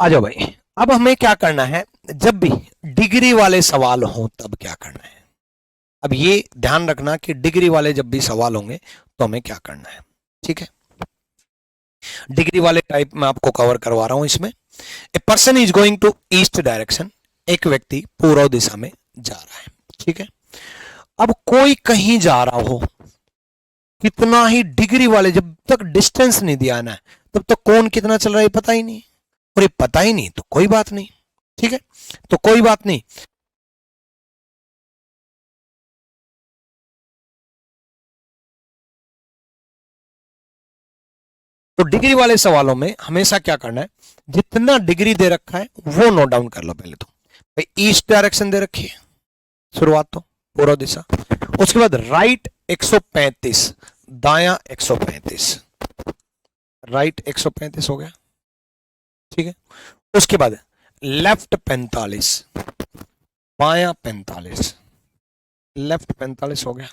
आ जाओ भाई। अब हमें क्या करना है, जब भी डिग्री वाले सवाल हो तब क्या करना है। अब ये ध्यान रखना कि डिग्री वाले जब भी सवाल होंगे तो हमें क्या करना है। ठीक है, डिग्री वाले टाइप में आपको कवर करवा रहा हूं इसमें। A person is going to east direction, एक व्यक्ति पूर्व दिशा में जा रहा है। ठीक है, अब कोई कहीं जा रहा हो, कितना ही डिग्री वाले, जब तक डिस्टेंस नहीं दिया ना तब तक कौन कितना चल रहा है पता ही नहीं, और ये पता ही नहीं तो कोई बात नहीं। ठीक है, तो कोई बात नहीं। तो डिग्री वाले सवालों में हमेशा क्या करना है, जितना डिग्री दे रखा है वो नोट डाउन कर लो पहले तो। भाई ईस्ट डायरेक्शन दे रखी है, शुरुआत तो पूर्व दिशा, उसके बाद राइट 135, दाया 135, राइट 135 हो गया। ठीक है, उसके बाद लेफ्ट 45, बाया 45, लेफ्ट 45 हो गया।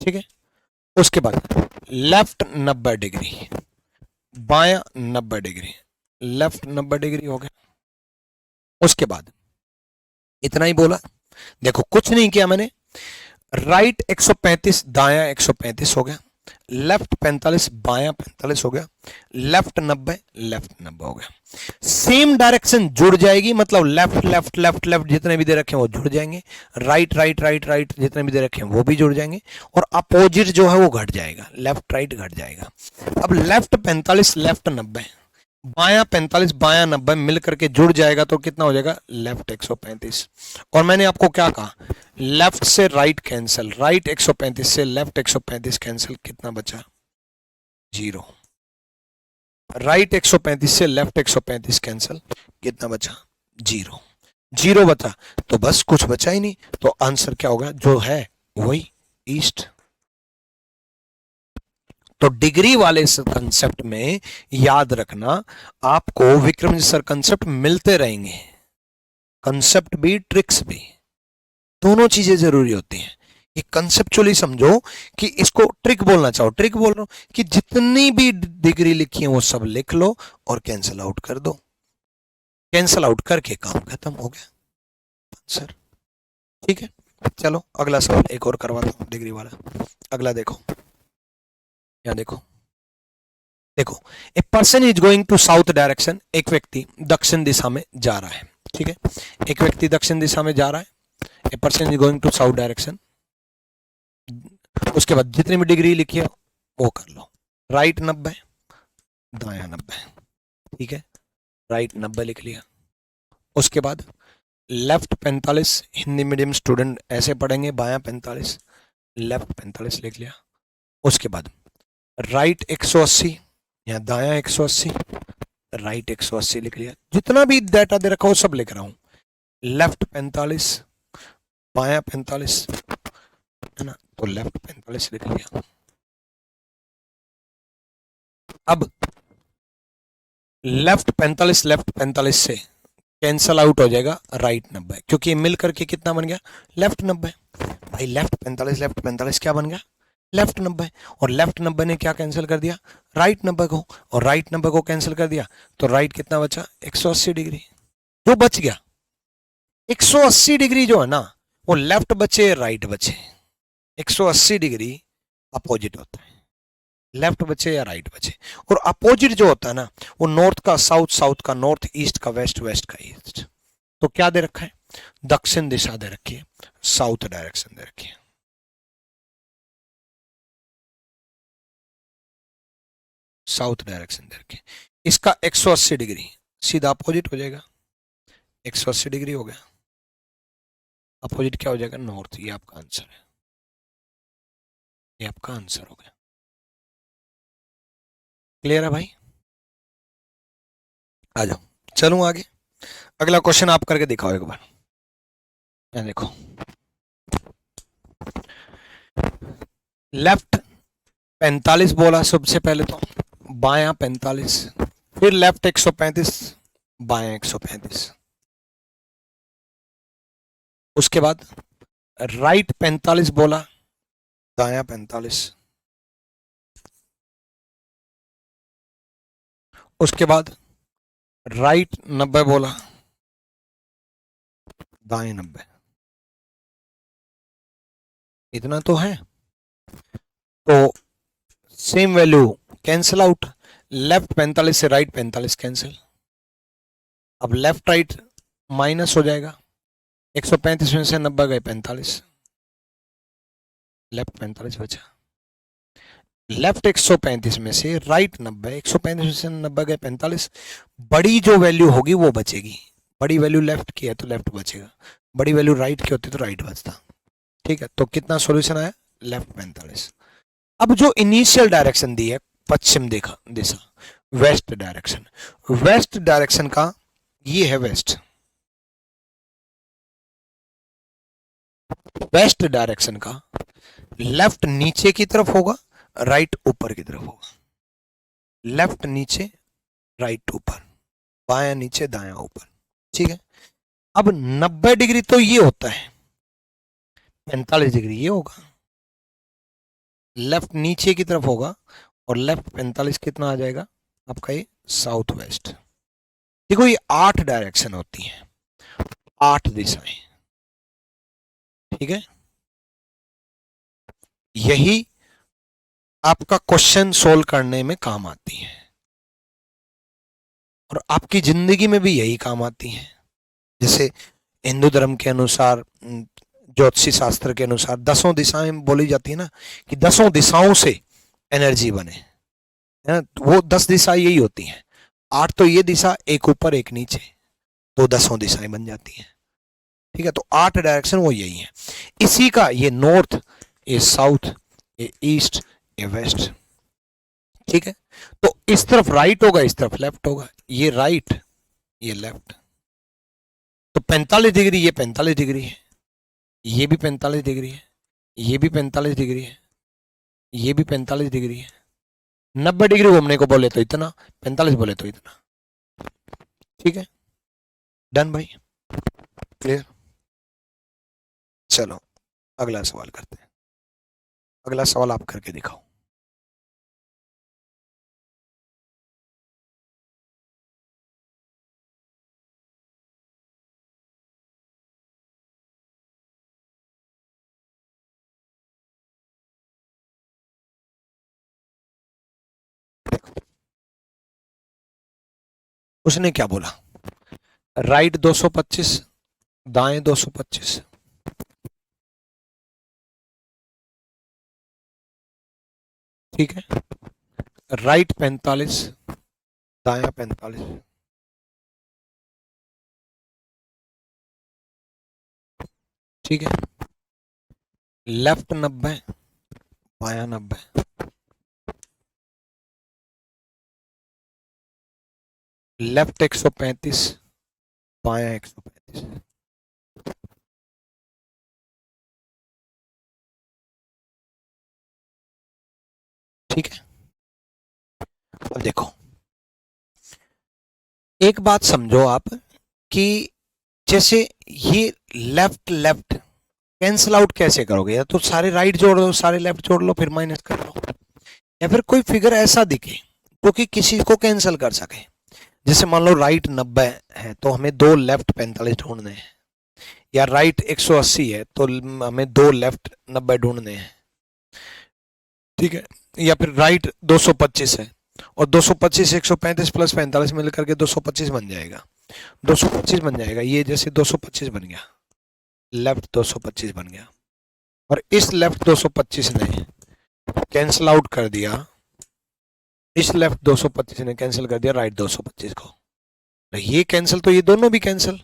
ठीक है, उसके बाद लेफ्ट 90 डिग्री, बाया 90 डिग्री, लेफ्ट 90 डिग्री हो गया। उसके बाद इतना ही बोला, देखो कुछ नहीं किया मैंने। राइट 135, दाया 135 हो गया, लेफ्ट 45, बाया 45 हो गया, लेफ्ट 90, लेफ्ट 90 हो गया। सेम डायरेक्शन जुड़ जाएगी, मतलब लेफ्ट लेफ्ट लेफ्ट लेफ्ट जितने भी दे रखे हैं वो जुड़ जाएंगे, राइट राइट राइट राइट जितने भी दे रखे हैं वो भी जुड़ जाएंगे, और अपोजिट जो है वो घट जाएगा, लेफ्ट राइट घट जाएगा। अब लेफ्ट 45, लेफ्ट 90, बाया 45, बाया 90 मिल करके जुड़ जाएगा तो कितना हो जाएगा, लेफ्ट 135। और मैंने आपको क्या कहा, लेफ्ट से राइट कैंसिल, राइट 135 से लेफ्ट 135 कैंसिल, कितना बचा, जीरो। राइट 135 से लेफ्ट 135 कैंसिल, कितना बचा, जीरो। जीरो बचा तो बस कुछ बचा ही नहीं, तो आंसर क्या होगा, जो है वही ईस्ट। तो डिग्री वाले कंसेप्ट में याद रखना, आपको विक्रम सर कंसेप्ट मिलते रहेंगे, कंसेप्ट भी ट्रिक्स भी, दोनों चीजें जरूरी होती हैं। ये कंसेप्चुअली समझो कि इसको ट्रिक बोलना चाहो, ट्रिक बोल रहा हूं कि जितनी भी डिग्री लिखी है वो सब लिख लो और कैंसिल आउट कर दो, कैंसिल आउट करके काम खत्म हो गया आंसर। ठीक है, चलो अगला सवाल एक और करवाता हूं डिग्री वाला। अगला देखो, यहाँ देखो, देखो a person is going to south direction, एक व्यक्ति दक्षिण दिशा में जा रहा है। ठीक है, एक व्यक्ति दक्षिण दिशा में जा रहा है, a person is going to south direction. उसके बाद जितनी भी डिग्री लिखी है वो कर लो, राइट 90, दाया 90। ठीक है, राइट 90 लिख लिया। उसके बाद लेफ्ट 45, हिंदी मीडियम स्टूडेंट ऐसे पढ़ेंगे, बाया 45, लेफ्ट 45 लिख लिया। उसके बाद राइट 180 या दाया 180, राइट 180 लिख लिया। जितना भी डाटा दे रखा हो सब लिख रहा हूं, लेफ्ट 45, बाया 45, है ना, तो लेफ्ट 45 लिख लिया। अब लेफ्ट 45 से कैंसल आउट हो जाएगा राइट 90, क्योंकि ये मिल करके कितना बन गया, लेफ्ट 90। भाई लेफ्ट 45 क्या बन गया, लेफ्ट 90, और लेफ्ट 90 ने क्या कैंसिल कर दिया, राइट 90 को, और राइट 90 को कैंसिल कर दिया तो राइट कितना बचा, 180 डिग्री। जो बच गया 180 डिग्री जो है ना, वो लेफ्ट बचे राइट बचे, 180 डिग्री अपोजिट होता है, लेफ्ट बचे या राइट बचे। और अपोजिट जो होता है ना, वो नॉर्थ का साउथ, साउथ का नॉर्थ, ईस्ट का वेस्ट, वेस्ट का ईस्ट। तो क्या दे रखा है, दक्षिण दिशा दे रखी है, साउथ डायरेक्शन दे रखी है, साउथ डायरेक्शन दे रखी है। इसका 180 डिग्री सीधा अपोजिट हो जाएगा, 180 डिग्री हो गया, अपोजिट क्या हो जाएगा, नॉर्थ। ये आपका आंसर है, ये आपका आंसर हो गया। क्लियर है भाई, आ जाओ चलूं आगे। अगला क्वेश्चन आप करके दिखाओ एक बार, यहाँ देखो, लेफ्ट 45 बोला सबसे पहले तो, बाया 45, फिर लेफ्ट 135, बाया 135, उसके बाद राइट 45 बोला, दाया 45, उसके बाद राइट 90 बोला, दाएं 90, इतना तो है। तो same value cancel out, left 45 से राइट 45 कैंसिल। अब लेफ्ट राइट माइनस हो जाएगा, 135 में से 90 गए 45, लेफ्ट 45 बचा। लेफ्ट 135 में से राइट 90, 135 में से 90 गए 45, बड़ी जो वैल्यू होगी वो बचेगी। बड़ी वैल्यू लेफ्ट की है तो लेफ्ट बचेगा, बड़ी वैल्यू राइट की होती तो राइट बचता। ठीक है, तो कितना सॉल्यूशन आया, लेफ्ट 45। अब जो इनिशियल डायरेक्शन दी है पश्चिम दिशा, वेस्ट डायरेक्शन, वेस्ट डायरेक्शन का ये है वेस्ट, वेस्ट डायरेक्शन का लेफ्ट नीचे की तरफ होगा, राइट ऊपर की तरफ होगा। लेफ्ट नीचे, राइट ऊपर, बायां नीचे दायां ऊपर। ठीक है, अब 90 डिग्री तो ये होता है, 45 डिग्री ये होगा, लेफ्ट नीचे की तरफ होगा, और लेफ्ट 45 कितना आ जाएगा आपका, ये साउथ वेस्ट। देखो ये 8 डायरेक्शन होती हैं, 8 दिशाएं। ठीक है, यही आपका क्वेश्चन सोल्व करने में काम आती है, और आपकी जिंदगी में भी यही काम आती है। जैसे हिंदू धर्म के अनुसार, ज्योतिषी शास्त्र के अनुसार 10 दिशाएं बोली जाती है ना, कि 10 दिशाओं से एनर्जी बने, है ना, तो वो 10 दिशाएं यही होती हैं। 8 तो ये दिशा, एक ऊपर एक नीचे, तो 10 दिशाएं बन जाती हैं। ठीक है, तो 8 डायरेक्शन वो यही है। इसी का ये नॉर्थ, ये साउथ, ये ईस्ट, ये वेस्ट। ठीक है, तो इस तरफ राइट होगा, इस तरफ लेफ्ट होगा, ये राइट ये लेफ्ट। तो 45 डिग्री, ये 45 डिग्री है, ये भी 45 डिग्री है, ये भी 45 डिग्री है, ये भी 45 डिग्री है। 90 डिग्री घूमने को बोले तो इतना, 45 बोले तो इतना। ठीक है, डन भाई, क्लियर। चलो अगला सवाल करते हैं, अगला सवाल आप करके दिखाओ। उसने क्या बोला, राइट 225, दाएं 225। ठीक है, राइट 45, दाया 45। ठीक है, लेफ्ट 90, बाया 90, लेफ्ट 135, बाया 135। ठीक है, अब देखो एक बात समझो आप, कि जैसे ये लेफ्ट लेफ्ट कैंसिल आउट कैसे करोगे, या तो सारे राइट जोड़ दो, सारे लेफ्ट जोड़ लो, फिर माइनस कर लो, या फिर कोई फिगर ऐसा दिखे जो कि किसी को कैंसिल कर सके। जैसे मान लो राइट 90 है तो हमें दो लेफ्ट 45 ढूंढने हैं, या राइट 180 है तो हमें दो लेफ्ट 90 ढूंढने हैं। ठीक है, या फिर राइट 225 है, और 225 135 प्लस 45 मिलकर के 225 बन जाएगा, 225 बन जाएगा, ये जैसे 225 बन गया, लेफ्ट 225 बन गया, और इस लेफ्ट 225 ने कैंसिल आउट कर दिया, इस लेफ्ट 225 ने कैंसिल कर दिया राइट 225 को, तो ये कैंसिल तो ये दोनों भी कैंसिल,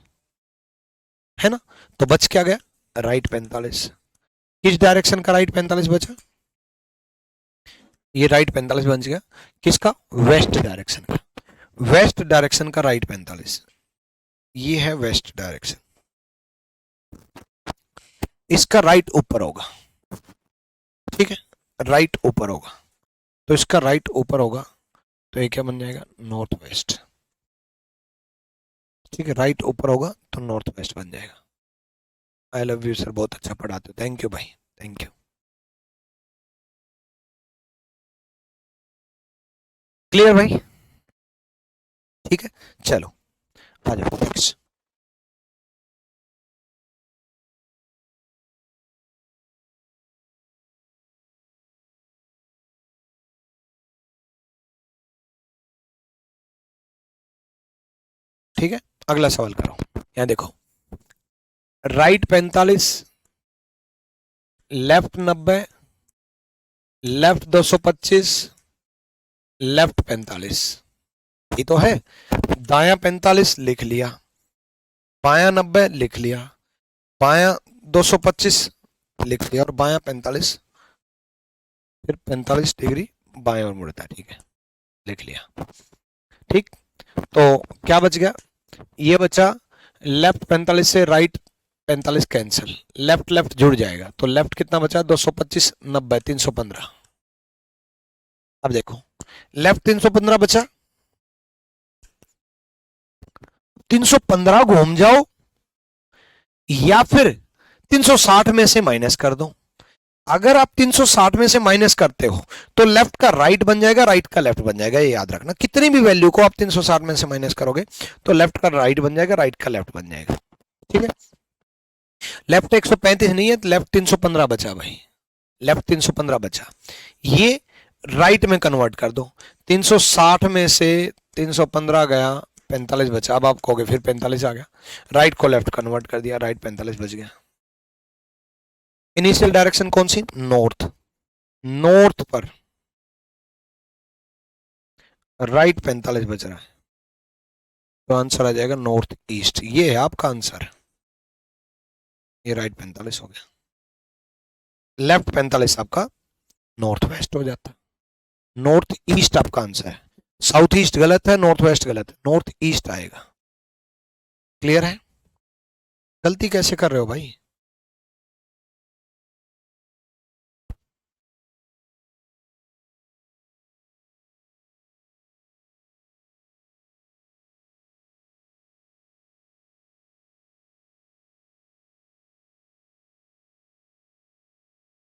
है ना, तो बच क्या गया, राइट 45। किस डायरेक्शन का राइट 45 बचा, ये राइट 45 बच गया, किसका, वेस्ट डायरेक्शन का, वेस्ट डायरेक्शन का राइट 45, ये है वेस्ट डायरेक्शन, इसका राइट ऊपर होगा। ठीक है, राइट ऊपर होगा, तो इसका राइट ऊपर होगा, तो ये क्या बन जाएगा, नॉर्थ वेस्ट। ठीक है, राइट ऊपर होगा तो नॉर्थ वेस्ट बन जाएगा। आई लव यू सर, बहुत अच्छा पढ़ाते हो, थैंक यू भाई, थैंक यू। क्लियर भाई, ठीक है, चलो आ जाओ नेक्स्ट। ठीक है, अगला सवाल करो। यहां देखो, राइट 45, लेफ्ट 90, लेफ्ट 225, लेफ्ट 45, ये तो है। दाया 45 लिख लिया, बाया 90 लिख लिया, बाया 225 लिख लिया और बाया 45, फिर 45 डिग्री बाएं ओर मुड़ता है। ठीक है, लिख लिया। ठीक, तो क्या बच गया, ये बचा लेफ्ट 45 से राइट 45 कैंसिल, लेफ्ट लेफ्ट जुड़ जाएगा, तो लेफ्ट कितना बचा 225 90 315। अब देखो लेफ्ट 315 बचा, 315 घूम जाओ या फिर 360 में से माइनस कर दो। अगर आप 360 में से माइनस करते हो तो लेफ्ट का राइट बन जाएगा, राइट का लेफ्ट बन जाएगा, ये याद रखना। कितनी भी वैल्यू को आप 360 में से माइनस करोगे तो लेफ्ट का राइट बन जाएगा, राइट का लेफ्ट बन जाएगा। ठीक है, लेफ्ट 135 नहीं है, लेफ्ट 315 बचा भाई, लेफ्ट 315 बचा, ये राइट में कन्वर्ट कर दो। 360 में से 315 गया, 45 बचा। अब आप कहोगे फिर 45 आ गया, राइट को लेफ्ट कन्वर्ट कर दिया, राइट 45 बच गया। इनिशियल डायरेक्शन कौन सी, नॉर्थ, नॉर्थ पर राइट 45 बच रहा है, तो आंसर आ जाएगा नॉर्थ ईस्ट। ये है आपका आंसर, ये राइट 45 हो गया, लेफ्ट 45 आपका नॉर्थ वेस्ट हो जाता, नॉर्थ ईस्ट आपका आंसर है। साउथ ईस्ट गलत है, नॉर्थ वेस्ट गलत है, नॉर्थ ईस्ट आएगा। क्लियर है, गलती कैसे कर रहे हो भाई।